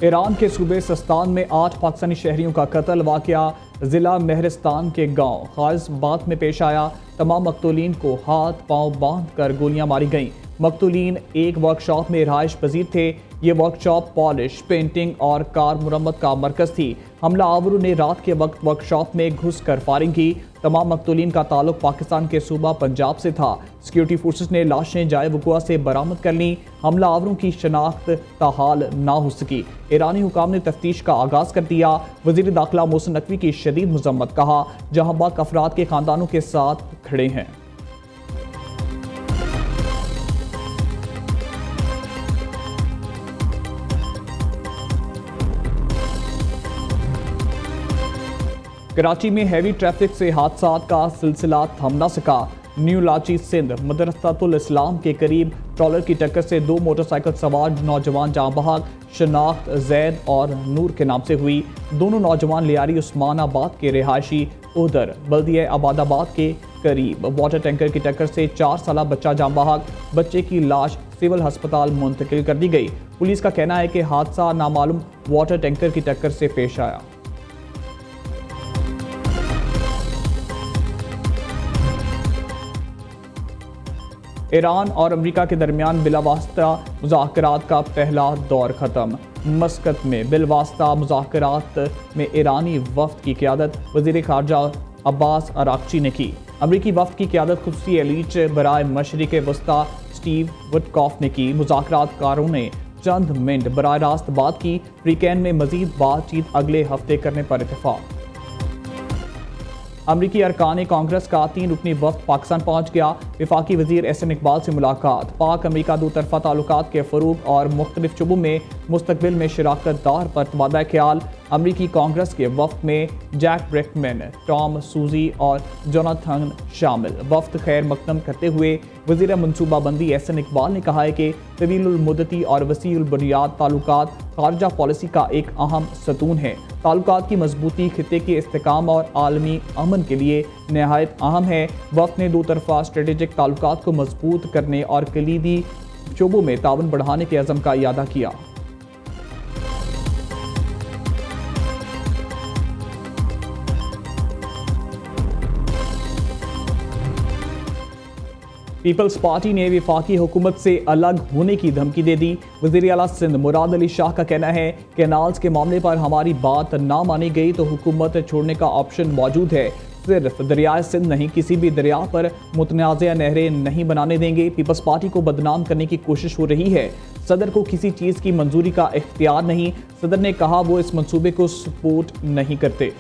Iran के सूबे सिस्तान में 8 पाकिस्तानी शहरियों का कत्ल वाक़या ज़िला महरिस्तान के गांव खाइसबाद में पेश आया। तमाम मकतूलीन को हाथ पांव बांध कर गोलियां मारी गईं। मकतूलीन एक वर्कशॉप में रहाइश पजीर थे। ये वर्कशॉप पॉलिश, पेंटिंग और कार मुरम्मत का मरकज़ थी। हमला आवरों ने रात के वक्त वर्कशॉप में घुस कर फायरिंग की। तमाम मकतूलीन का ताल्लुक पाकिस्तान के सूबा पंजाब से था। सिक्योरिटी फोर्सेस ने लाशें जाए वक़ुआ से बरामद कर लीं। हमला आवरों की शनाख्त ताहाल ना हो सकी। ईरानी हुकाम ने तफ्तीश का आगाज़ कर दिया। वज़ीर दाखिला मोहसिन नकवी की शदीद मज़म्मत, कहा जहां बाग अफराद के खानदानों के साथ खड़े हैं। कराची में हैवी ट्रैफिक से हादसात का सिलसिला थम न सका। न्यू लाची सिंध मदरसातुल इस्लाम के करीब ट्रॉलर की टक्कर से 2 मोटरसाइकिल सवार नौजवान जाँ बहक। शनाख्त जैद और नूर के नाम से हुई। दोनों नौजवान लियारी उस्मानाबाद के रिहायशी उधर बल्दिया आबादाबाद के करीब वाटर टैंकर की टक्कर से 4 साला बच्चा जाँ बहक। बच्चे की लाश सिविल अस्पताल मुंतकिल कर दी गई। पुलिस का कहना है कि हादसा नामालूम वाटर टैंकर की टक्कर से पेश आया। ईरान और अमेरिका के दरमियान बिलावास्ता मुज़ाकरात का पहला दौर ख़त्म। मस्कत में बिलवास्ता मुज़ाकरात में ईरानी वफ़द की क़यादत वज़ीर ख़ारजा अब्बास अराक्ची ने की। अमरीकी वफ़द की क़यादत खुसूसी एलीट बराए मशरिक़ वस्ता स्टीव विटकॉफ ने की। मुज़ाकरातकारों ने चंद मिनट बराह रास्त बात की। फ्रीकैन में मज़ीद बातचीत अगले हफ्ते करने पर इत्तेफाक। अमरीकी अरकान कांग्रेस का 3 रुकनी वफ़द पाकिस्तान पहुंच गया। वफाकी वज़ीर एहसन इकबाल से मुलाकात। पाक अमरीका दो तरफ़ा ताल्लुकात के फ़रोग़ और मुख्तलिफ शुबों में मुस्तक़बिल में शराकत दार पर तबादला ख्याल। अमरीकी कांग्रेस के वफ़द में जैक ब्रेकमैन, टॉम सूजी और जोनाथन शामिल। वफ़द खैर मकदम करते हुए वज़ीर मनसूबाबंदी एहसन इकबाल ने कहा है कि तवीलुल मुद्दती और वसीउल बुनियाद ताल्लुकात ख़ारजा पॉलिसी का एक अहम सतून है। ताल्लुकात की मजबूती खित्ते के इस्तेकाम और आलमी अमन के लिए नहायत अहम है। वफ़द ने दो तरफ़ा स्ट्रेटेजिक ताल्लुकात को मजबूत करने और कलीदी शोबों में ताउन बढ़ाने के अज़म का इयादा किया। पीपल्स पार्टी ने वफाकी हुकूमत से अलग होने की धमकी दे दी। वज़ीर आला सिंध मुराद अली शाह का कहना है कि कैनाल्स के मामले पर हमारी बात ना मानी गई तो हुकूमत छोड़ने का ऑप्शन मौजूद है। सिर्फ दरियाए सिंध नहीं, किसी भी दरिया पर मुतनाज़ा नहरें नहीं बनाने देंगे। पीपल्स पार्टी को बदनाम करने की कोशिश हो रही है। सदर को किसी चीज़ की मंजूरी का इख्तियार नहीं। सदर ने कहा वो इस मंसूबे को सपोर्ट नहीं करते।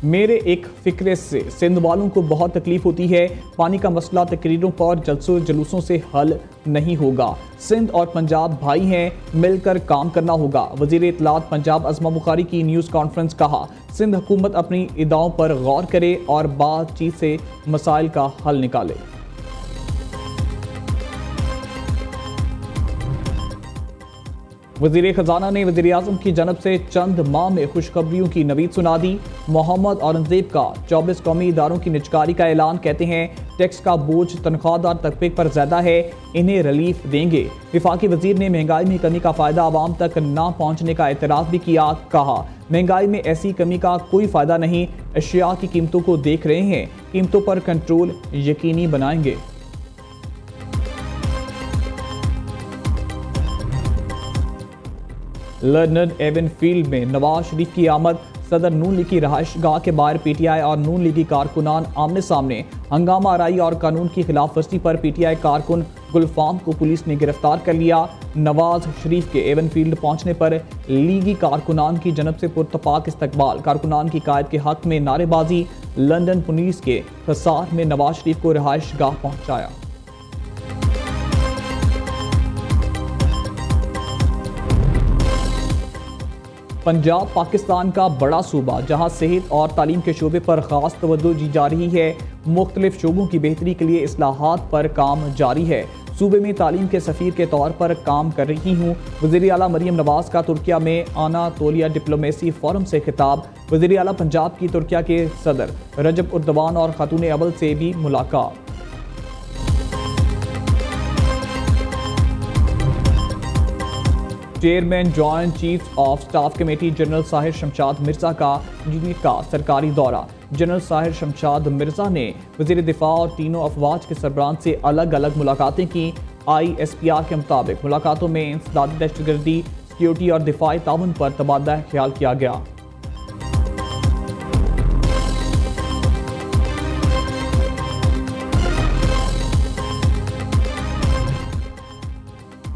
मेरे एक फ़िक्रे से सिंध वालों को बहुत तकलीफ होती है। पानी का मसला तकरीरों पर जलसों जुलूसों से हल नहीं होगा। सिंध और पंजाब भाई हैं, मिलकर काम करना होगा। वज़ीर इत्तलात पंजाब अज़मा बुखारी की न्यूज़ कॉन्फ्रेंस। कहा सिंध हुकूमत अपनी इदाओं पर गौर करे और बातचीत से मसाइल का हल निकाले। वज़ीर ख़जाना ने वज़ीर आज़म की जनब से चंद माह में खुशखबरियों की नवीद सुना दी। मोहम्मद औरंगज़ेब का 24 कौमी इदारों की निजकारी का ऐलान। कहते हैं टैक्स का बोझ तनख्वाहदार तबके पर ज़्यादा है, इन्हें रिलीफ देंगे। वफाकी वज़ीर ने महंगाई में कमी का फ़ायदा आवाम तक ना पहुँचने का एतराफ़ भी किया। कहा महंगाई में ऐसी कमी का कोई फ़ायदा नहीं। अशिया की कीमतों को देख रहे हैं, कीमतों पर कंट्रोल यकीनी बनाएंगे। लंदन एवन फील्ड में नवाज शरीफ की आमद। सदर नून लीग की रहायश गाह के बाहर पीटीआई और नून लीगी कारकुनान आमने सामने। हंगामा आराई और कानून की खिलाफ वर्जी पर पीटीआई कारकुन गुलफाम को पुलिस ने गिरफ्तार कर लिया। नवाज शरीफ के एवन फील्ड पहुंचने पर लीगी कारकुनान की जनब से पुरतपाक इस्तकबाल। कारकुनान की कायद के हक में नारेबाजी। लंदन पुलिस के खसार में नवाज शरीफ को रहायश गाह पहुंचाया। पंजाब पाकिस्तान का बड़ा सूबा जहां सेहत और तालीम के शोबे पर खास तवज्जो दी जा रही है। मुख्तलिफ शोबों की बेहतरी के लिए इस्लाहात पर काम जारी है। सूबे में तालीम के सफ़ीर के तौर पर काम कर रही हूँ। वज़ीर आला मरियम नवाज का तुर्किया में आनातोलिया डिप्लोमेसी फोरम से खिताब। वज़ीर आला पंजाब की तुर्किया के सदर रजब उर्दवान और खातून अव्वल से भी मुलाकात। Chairman joint chief of staff committee general Sahir Shamshad Mirza का यूनिट का सरकारी दौरा। जनरल साहिर शमशाद मिर्जा ने वज़ीर दिफा और तीनों अफवाज के सरबराह से अलग अलग मुलाकातें की। ISPR के मुताबिक मुलाकातों में इंसदादी दहशतगर्दी, सिक्योरिटी और दिफाई ताउन पर तबादला ख्याल किया गया।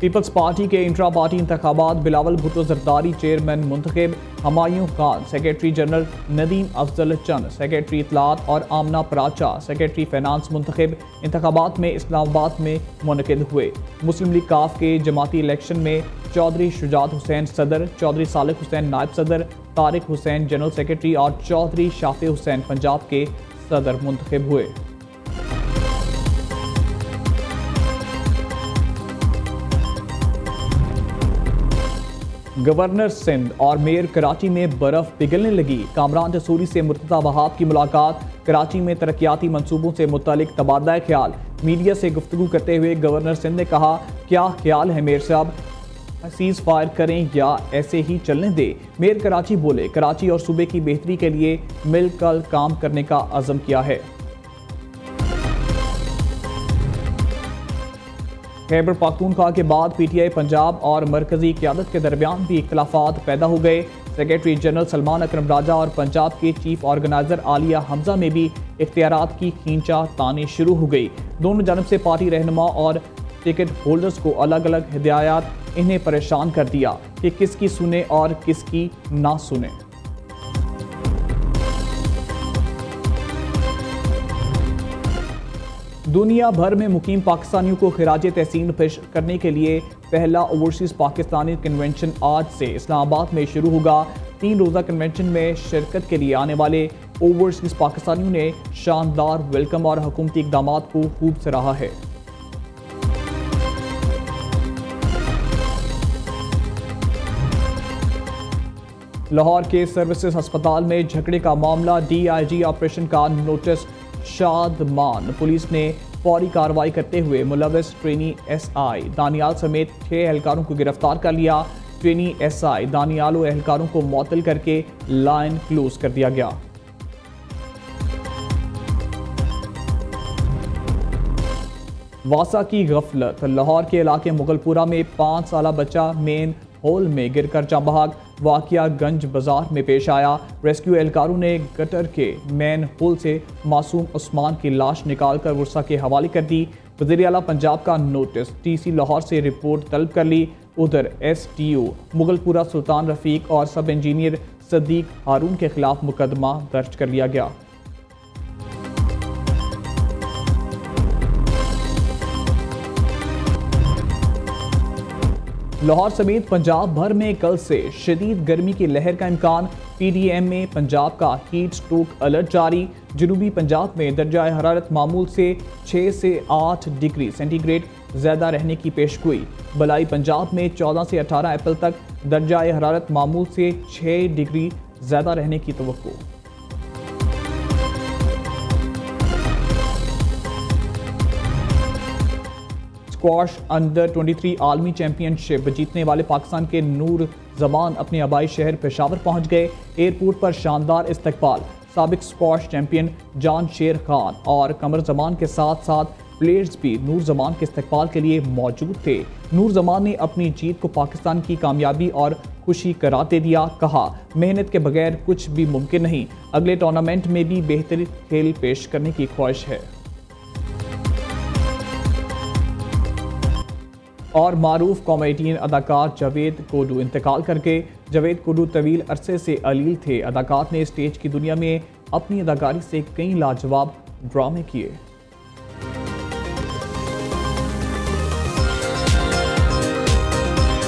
पीपल्स पार्टी के इंट्रा पार्टी इंतखाबात बिलावल भुट्टो जरदारी चेयरमैन मुंतखब, Humayun Khan secretary general, Nadeem Afzal Chand secretary इतलात और आमना पराचा सेक्रेटरी फाइनेंस मुंतखब इंतखाबात में इस्लामाबाद में मुनक़िद हुए। मुस्लिम लीग काफ के जमाती इलेक्शन में चौधरी शुजात हुसैन सदर, चौधरी सालिक हुसैन नायब सदर, तारिक हुसैन जनरल सेक्रेटरी और चौधरी शाफी हुसैन पंजाब के सदर मुंतखब हुए। गवर्नर सिंध और मेयर कराची में बर्फ पिघलने लगी। कामरान जसूरी से मुर्तज़ा वहाब की मुलाकात। कराची में तरक्याती मंसूबों से मुतालिक तबादला ख्याल। मीडिया से गुफ्तगू करते हुए गवर्नर सिंध ने कहा, क्या ख्याल है मेयर साहब, सीज फायर करें या ऐसे ही चलने दें। मेयर कराची बोले, कराची और सूबे की बेहतरी के लिए मिलकर काम करने का अज़म किया है। खैबर पख्तूनख्वा के बाद PTI पंजाब और मरकजी क़यादत के दरमियान भी इख्तिलाफात पैदा हो गए। सेक्रेटरी जनरल सलमान अकरम राजा और पंजाब के चीफ ऑर्गेनाइजर आलिया हमजा में भी इख्तियारात की खींचा तानी शुरू हो गई। दोनों जानब से पार्टी रहनुमा और टिकट होल्डर्स को अलग अलग हिदायत इन्हें परेशान कर दिया कि किसकी सुने और किसकी ना सुने। दुनिया भर में मुकीम पाकिस्तानियों को खिराज तहसीन पेश करने के लिए पहला ओवरसीज़ पाकिस्तानी कन्वेंशन आज से इस्लामाबाद में शुरू होगा। 3 रोज़ा कन्वेंशन में शिरकत के लिए आने वाले ओवरसीज़ पाकिस्तानियों ने शानदार वेलकम और हुकूमती इक़दामात को खूब सराहा है। लाहौर के सर्विसेज अस्पताल में झगड़े का मामला, DIG ऑपरेशन का नोटिस शादमान। पुलिस ने फौरी कार्रवाई करते हुए मुलविस ट्रेनी SI दानियाल समेत 6 एहलकारों को गिरफ्तार कर लिया। ट्रेनी SI दानियाल और एहलकारों को मुअत्तल करके लाइन क्लोज कर दिया गया। वासा की गफलत, लाहौर के इलाके मुगलपुरा में 5 साला बच्चा मेन होल में गिरकर जाँ बहक। वाक़या गंज बाजार में पेश आया। रेस्क्यू एहलकारों ने गटर के मेन होल से मासूम उस्मान की लाश निकालकर वर्सा के हवाले कर दी। वज़ीर आला पंजाब का नोटिस, TC लाहौर से रिपोर्ट तलब कर ली। उधर STO मुगलपुरा सुल्तान रफ़ीक और सब इंजीनियर सदीक हारून के खिलाफ मुकदमा दर्ज कर लिया गया। लाहौर समेत पंजाब भर में कल से शदीद गर्मी की लहर का इम्कान। PDM में पंजाब का हीट स्ट्रोक अलर्ट जारी। जनूबी पंजाब में दर्जा हरारत मामूल से 6 से 8 डिग्री सेंटीग्रेड ज़्यादा रहने की पेशगोई। बलाई पंजाब में 14 से 18 अप्रैल तक दर्जा हरारत मामूल से 6 डिग्री ज़्यादा रहने की तवक्को। स्क्वाश अंडर 23 आलमी चैंपियनशिप जीतने वाले पाकिस्तान के नूर जमान अपने आबाई शहर पेशावर पहुंच गए। एयरपोर्ट पर शानदार इस्तकबाल। साबिक स्क्वाश चैंपियन जान शेर खान और कमर जमान के साथ साथ प्लेयर्स भी नूर जमान के इस्तकबाल के लिए मौजूद थे। नूर जमान ने अपनी जीत को पाकिस्तान की कामयाबी और खुशी करार दे दिया। कहा, मेहनत के बगैर कुछ भी मुमकिन नहीं। अगले टूर्नामेंट में भी बेहतरीन खेल पेश करने की ख्वाहिश है। और मारूफ कॉमेडियन अदाकार जावेद कोडू इंतकाल करके। जावेद कोडू तवील अरसे से अलील थे। अदाकार ने स्टेज की दुनिया में अपनी अदाकारी से कई लाजवाब ड्रामे किए।